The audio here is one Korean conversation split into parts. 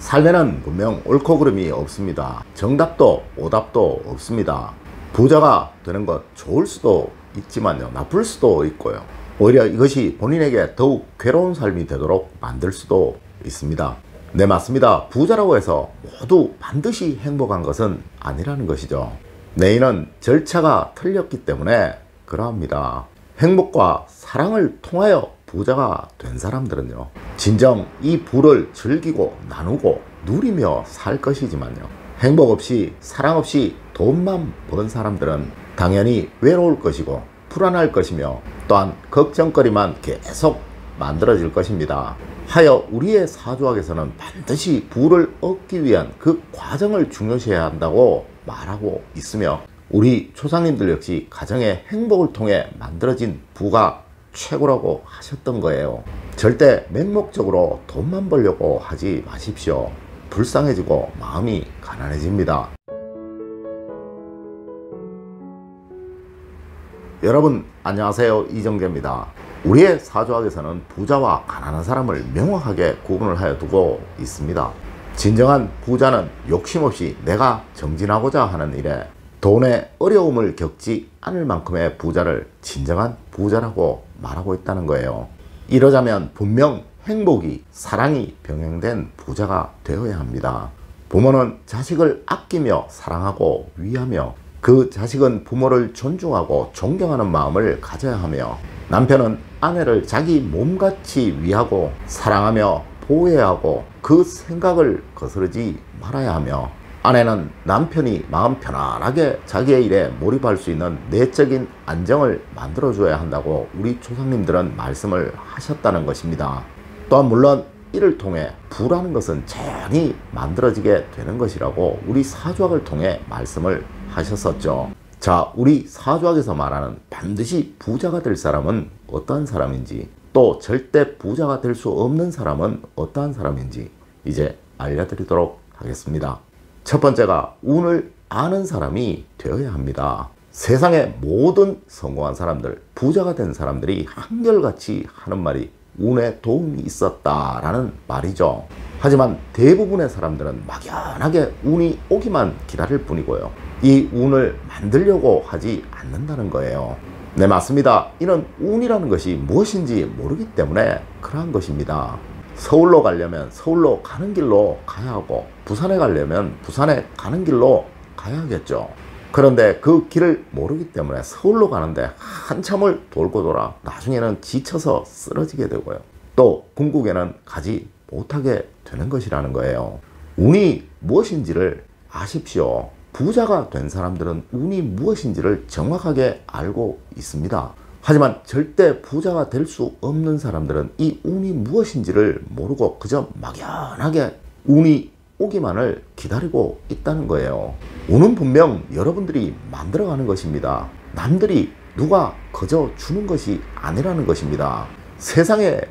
삶에는 분명 옳고 그름이 없습니다. 정답도 오답도 없습니다. 부자가 되는 것 좋을 수도 있지만요, 나쁠 수도 있고요. 오히려 이것이 본인에게 더욱 괴로운 삶이 되도록 만들 수도 있습니다. 네, 맞습니다. 부자라고 해서 모두 반드시 행복한 것은 아니라는 것이죠. 내 인은 절차가 틀렸기 때문에 그러합니다. 행복과 사랑을 통하여 부자가 된 사람들은요, 진정 이 부를 즐기고 나누고 누리며 살 것이지만요, 행복 없이 사랑 없이 돈만 버는 사람들은 당연히 외로울 것이고 불안할 것이며 또한 걱정거리만 계속 만들어질 것입니다. 하여 우리의 사주학에서는 반드시 부를 얻기 위한 그 과정을 중요시해야 한다고 말하고 있으며, 우리 조상님들 역시 가정의 행복을 통해 만들어진 부가 최고라고 하셨던 거예요. 절대 맹목적으로 돈만 벌려고 하지 마십시오. 불쌍해지고 마음이 가난해집니다. 여러분 안녕하세요, 이정재입니다. 우리의 사주학에서는 부자와 가난한 사람을 명확하게 구분을 하여 두고 있습니다. 진정한 부자는 욕심 없이 내가 정진하고자 하는 일에 돈의 어려움을 겪지 않을 만큼의 부자를 진정한 부자라고 말하고 있다는 거예요. 이러자면 분명 행복이, 사랑이 병행된 부자가 되어야 합니다. 부모는 자식을 아끼며 사랑하고 위하며, 그 자식은 부모를 존중하고 존경하는 마음을 가져야 하며, 남편은 아내를 자기 몸같이 위하고 사랑하며 보호해야 하고 그 생각을 거스르지 말아야 하며, 아내는 남편이 마음 편안하게 자기의 일에 몰입할 수 있는 내적인 안정을 만들어줘야 한다고 우리 조상님들은 말씀을 하셨다는 것입니다. 또한 물론 이를 통해 부라는 것은 자연히 만들어지게 되는 것이라고 우리 사주학을 통해 말씀을 하셨었죠. 자, 우리 사주학에서 말하는 반드시 부자가 될 사람은 어떠한 사람인지, 또 절대 부자가 될 수 없는 사람은 어떠한 사람인지 이제 알려드리도록 하겠습니다. 첫 번째가 운을 아는 사람이 되어야 합니다. 세상의 모든 성공한 사람들, 부자가 된 사람들이 한결같이 하는 말이 운에 도움이 있었다라는 말이죠. 하지만 대부분의 사람들은 막연하게 운이 오기만 기다릴 뿐이고요, 이 운을 만들려고 하지 않는다는 거예요. 네, 맞습니다. 이는 운이라는 것이 무엇인지 모르기 때문에 그러한 것입니다. 서울로 가려면 서울로 가는 길로 가야 하고, 부산에 가려면 부산에 가는 길로 가야 하겠죠. 그런데 그 길을 모르기 때문에 서울로 가는데 한참을 돌고 돌아 나중에는 지쳐서 쓰러지게 되고요, 또 궁극에는 가지 못하게 되는 것이라는 거예요. 운이 무엇인지를 아십시오. 부자가 된 사람들은 운이 무엇인지를 정확하게 알고 있습니다. 하지만 절대 부자가 될 수 없는 사람들은 이 운이 무엇인지를 모르고 그저 막연하게 운이 오기만을 기다리고 있다는 거예요. 운은 분명 여러분들이 만들어가는 것입니다. 남들이 누가 거저 주는 것이 아니라는 것입니다. 세상의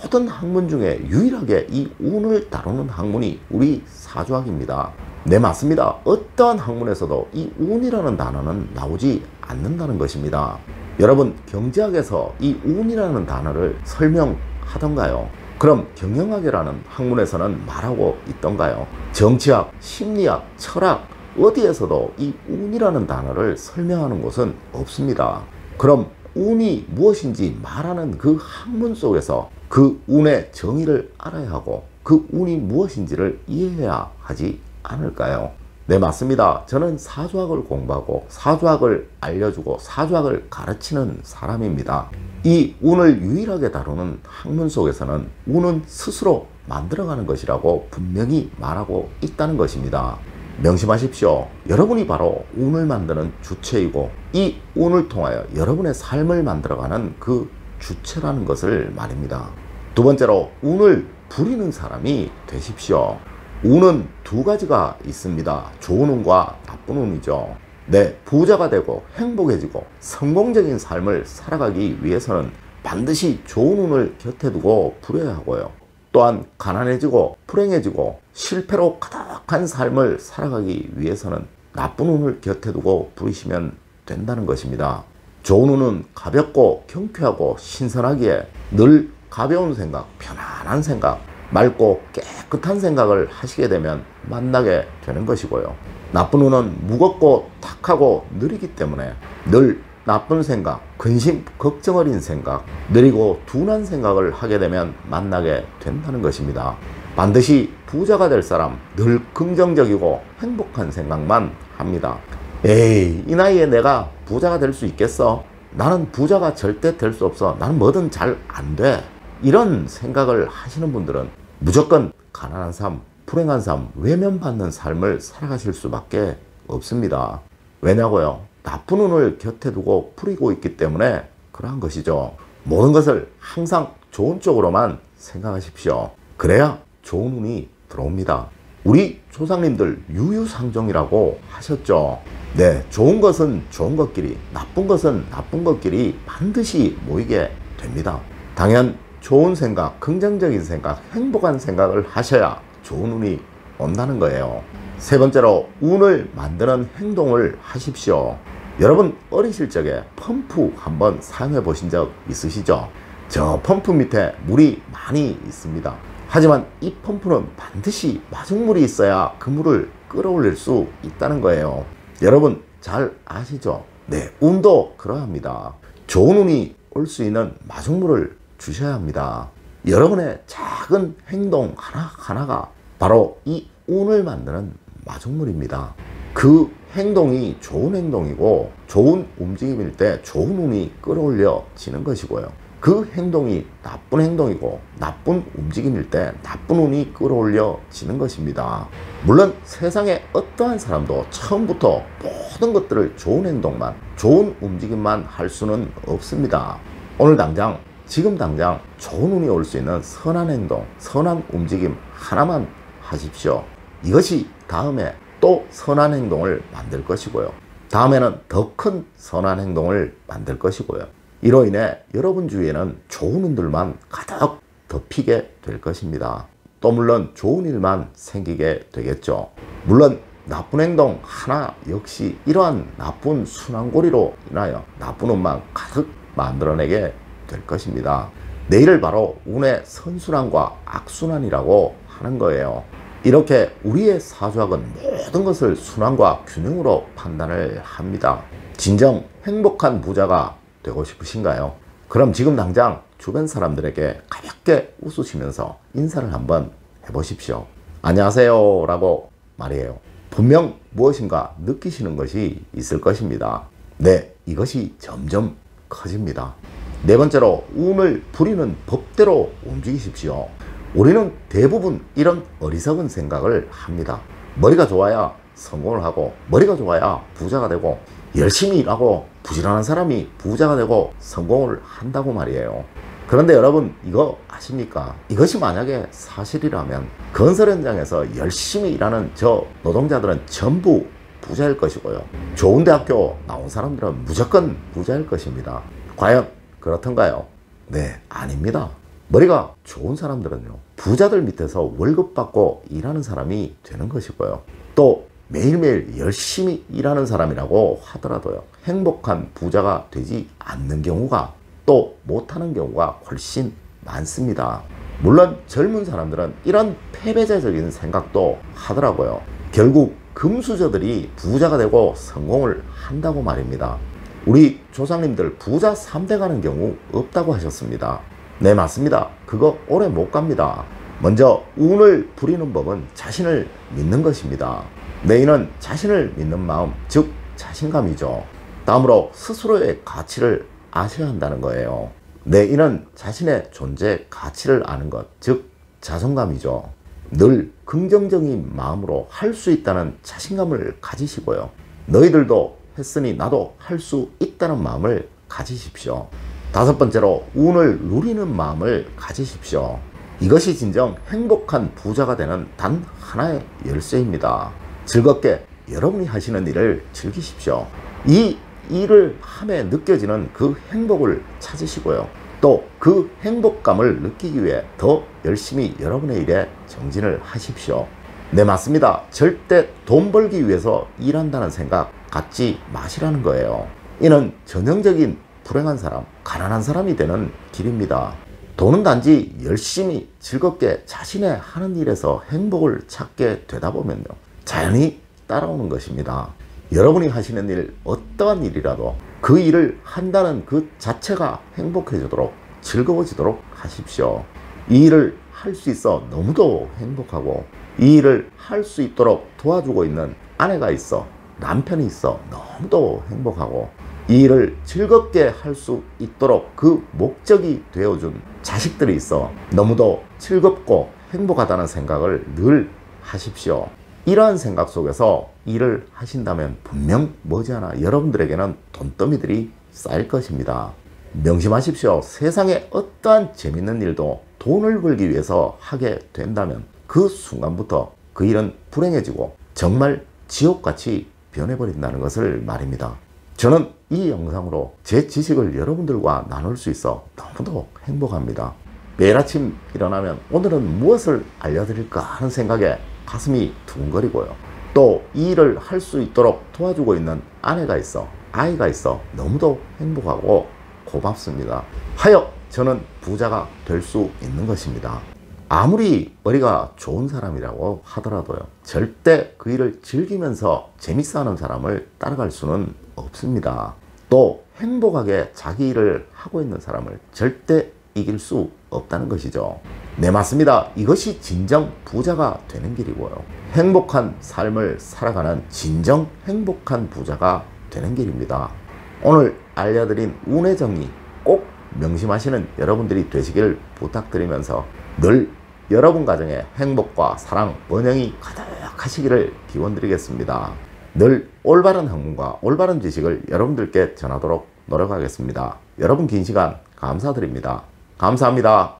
모든 학문 중에 유일하게 이 운을 다루는 학문이 우리 사주학입니다. 네, 맞습니다. 어떠한 학문에서도 이 운이라는 단어는 나오지 않는다는 것입니다. 여러분, 경제학에서 이 운이라는 단어를 설명하던가요? 그럼 경영학이라는 학문에서는 말하고 있던가요? 정치학, 심리학, 철학 어디에서도 이 운이라는 단어를 설명하는 곳은 없습니다. 그럼 운이 무엇인지 말하는 그 학문 속에서 그 운의 정의를 알아야 하고 그 운이 무엇인지를 이해해야 하지 않을까요? 네, 맞습니다. 저는 사주학을 공부하고 사주학을 알려주고 사주학을 가르치는 사람입니다. 이 운을 유일하게 다루는 학문 속에서는 운은 스스로 만들어가는 것이라고 분명히 말하고 있다는 것입니다. 명심하십시오. 여러분이 바로 운을 만드는 주체이고 이 운을 통하여 여러분의 삶을 만들어가는 그 주체라는 것을 말입니다. 두 번째로, 운을 부리는 사람이 되십시오. 운은 두 가지가 있습니다. 좋은 운과 나쁜 운이죠. 네, 부자가 되고 행복해지고 성공적인 삶을 살아가기 위해서는 반드시 좋은 운을 곁에 두고 부려야 하고요, 또한 가난해지고 불행해지고 실패로 가득한 삶을 살아가기 위해서는 나쁜 운을 곁에 두고 부리시면 된다는 것입니다. 좋은 운은 가볍고 경쾌하고 신선하기에 늘 가벼운 생각, 편안한 생각, 맑고 깨끗한 생각을 하시게 되면 만나게 되는 것이고요. 나쁜 운은 무겁고 탁하고 느리기 때문에 늘 나쁜 생각, 근심, 걱정 어린 생각, 느리고 둔한 생각을 하게 되면 만나게 된다는 것입니다. 반드시 부자가 될 사람, 늘 긍정적이고 행복한 생각만 합니다. 에이, 이 나이에 내가 부자가 될 수 있겠어? 나는 부자가 절대 될 수 없어. 나는 뭐든 잘 안 돼. 이런 생각을 하시는 분들은 무조건 가난한 삶, 불행한 삶, 외면받는 삶을 살아가실 수밖에 없습니다. 왜냐고요? 나쁜 운을 곁에 두고 풀이고 있기 때문에 그러한 것이죠. 모든 것을 항상 좋은 쪽으로만 생각하십시오. 그래야 좋은 운이 들어옵니다. 우리 조상님들 유유상종이라고 하셨죠. 네, 좋은 것은 좋은 것끼리, 나쁜 것은 나쁜 것끼리 반드시 모이게 됩니다. 당연 좋은 생각, 긍정적인 생각, 행복한 생각을 하셔야 좋은 운이 온다는 거예요. 세 번째로, 운을 만드는 행동을 하십시오. 여러분 어리실 적에 펌프 한번 사용해 보신 적 있으시죠? 저 펌프 밑에 물이 많이 있습니다. 하지만 이 펌프는 반드시 마중물이 있어야 그 물을 끌어올릴 수 있다는 거예요. 여러분 잘 아시죠? 네, 운도 그러합니다. 좋은 운이 올 수 있는 마중물을 주셔야 합니다. 여러분의 작은 행동 하나하나가 바로 이 운을 만드는 마중물입니다. 그 행동이 좋은 행동이고 좋은 움직임일 때 좋은 운이 끌어올려지는 것이고요. 그 행동이 나쁜 행동이고 나쁜 움직임일 때 나쁜 운이 끌어올려지는 것입니다. 물론 세상에 어떠한 사람도 처음부터 모든 것들을 좋은 행동만, 좋은 움직임만 할 수는 없습니다. 오늘 당장, 지금 당장 좋은 운이 올 수 있는 선한 행동, 선한 움직임 하나만 하십시오. 이것이 다음에 또 선한 행동을 만들 것이고요. 다음에는 더 큰 선한 행동을 만들 것이고요. 이로 인해 여러분 주위에는 좋은 운들만 가득 덮이게 될 것입니다. 또 물론 좋은 일만 생기게 되겠죠. 물론 나쁜 행동 하나 역시 이러한 나쁜 순환고리로 인하여 나쁜 운만 가득 만들어내게 될 것입니다. 내일을 바로 운의 선순환과 악순환이라고 하는 거예요. 이렇게 우리의 사주학은 모든 것을 순환과 균형으로 판단을 합니다. 진정 행복한 부자가 되고 싶으신가요? 그럼 지금 당장 주변 사람들에게 가볍게 웃으시면서 인사를 한번 해보십시오. 안녕하세요 라고 말이에요. 분명 무엇인가 느끼시는 것이 있을 것입니다. 네, 이것이 점점 커집니다. 네 번째로, 운을 부리는 법대로 움직이십시오. 우리는 대부분 이런 어리석은 생각을 합니다. 머리가 좋아야 성공을 하고, 머리가 좋아야 부자가 되고, 열심히 일하고 부지런한 사람이 부자가 되고 성공을 한다고 말이에요. 그런데 여러분 이거 아십니까? 이것이 만약에 사실이라면 건설 현장에서 열심히 일하는 저 노동자들은 전부 부자일 것이고요. 좋은 대학교 나온 사람들은 무조건 부자일 것입니다. 과연 그렇던가요? 네, 아닙니다. 머리가 좋은 사람들은요, 부자들 밑에서 월급 받고 일하는 사람이 되는 것이고요. 또 매일매일 열심히 일하는 사람이라고 하더라도요, 행복한 부자가 되지 않는 경우가, 또 못하는 경우가 훨씬 많습니다. 물론 젊은 사람들은 이런 패배자적인 생각도 하더라고요. 결국 금수저들이 부자가 되고 성공을 한다고 말입니다. 우리 조상님들 부자 3대 가는 경우 없다고 하셨습니다. 네, 맞습니다. 그거 오래 못 갑니다. 먼저 운을 부리는 법은 자신을 믿는 것입니다. 내 이는 자신을 믿는 마음, 즉 자신감이죠. 다음으로 스스로의 가치를 아셔야 한다는 거예요. 내 이는 자신의 존재 가치를 아는 것, 즉 자존감이죠. 늘 긍정적인 마음으로 할 수 있다는 자신감을 가지시고요. 너희들도 했으니 나도 할 수 있다는 마음을 가지십시오. 다섯 번째로, 운을 누리는 마음을 가지십시오. 이것이 진정 행복한 부자가 되는 단 하나의 열쇠입니다. 즐겁게 여러분이 하시는 일을 즐기십시오. 이 일을 함에 느껴지는 그 행복을 찾으시고요. 또 그 행복감을 느끼기 위해 더 열심히 여러분의 일에 정진을 하십시오. 네, 맞습니다. 절대 돈 벌기 위해서 일한다는 생각 갖지 마시라는 거예요. 이는 전형적인 불행한 사람, 가난한 사람이 되는 길입니다. 돈은 단지 열심히 즐겁게 자신의 하는 일에서 행복을 찾게 되다 보면요, 자연히 따라오는 것입니다. 여러분이 하시는 일, 어떠한 일이라도 그 일을 한다는 그 자체가 행복해지도록, 즐거워지도록 하십시오. 이 일을 할 수 있어 너무도 행복하고, 이 일을 할 수 있도록 도와주고 있는 아내가 있어, 남편이 있어 너무도 행복하고, 이 일을 즐겁게 할 수 있도록 그 목적이 되어준 자식들이 있어 너무도 즐겁고 행복하다는 생각을 늘 하십시오. 이러한 생각 속에서 일을 하신다면 분명 머지않아 여러분들에게는 돈더미들이 쌓일 것입니다. 명심하십시오. 세상에 어떠한 재밌는 일도 돈을 벌기 위해서 하게 된다면 그 순간부터 그 일은 불행해지고 정말 지옥같이 변해버린다는 것을 말입니다. 저는 이 영상으로 제 지식을 여러분들과 나눌 수 있어 너무도 행복합니다. 매일 아침 일어나면 오늘은 무엇을 알려드릴까 하는 생각에 가슴이 두근거리고요. 또 이 일을 할 수 있도록 도와주고 있는 아내가 있어, 아이가 있어 너무도 행복하고 고맙습니다. 하여 저는 부자가 될 수 있는 것입니다. 아무리 머리가 좋은 사람이라고 하더라도요, 절대 그 일을 즐기면서 재밌어 하는 사람을 따라갈 수는 없습니다. 또 행복하게 자기 일을 하고 있는 사람을 절대 이길 수 없다는 것이죠. 네, 맞습니다. 이것이 진정 부자가 되는 길이고요, 행복한 삶을 살아가는 진정 행복한 부자가 되는 길입니다. 오늘 알려드린 운의 정리 꼭 명심하시는 여러분들이 되시길 부탁드리면서 늘 여러분 가정에 행복과 사랑, 번영이 가득하시기를 기원드리겠습니다. 늘 올바른 학문과 올바른 지식을 여러분들께 전하도록 노력하겠습니다. 여러분 긴 시간 감사드립니다. 감사합니다.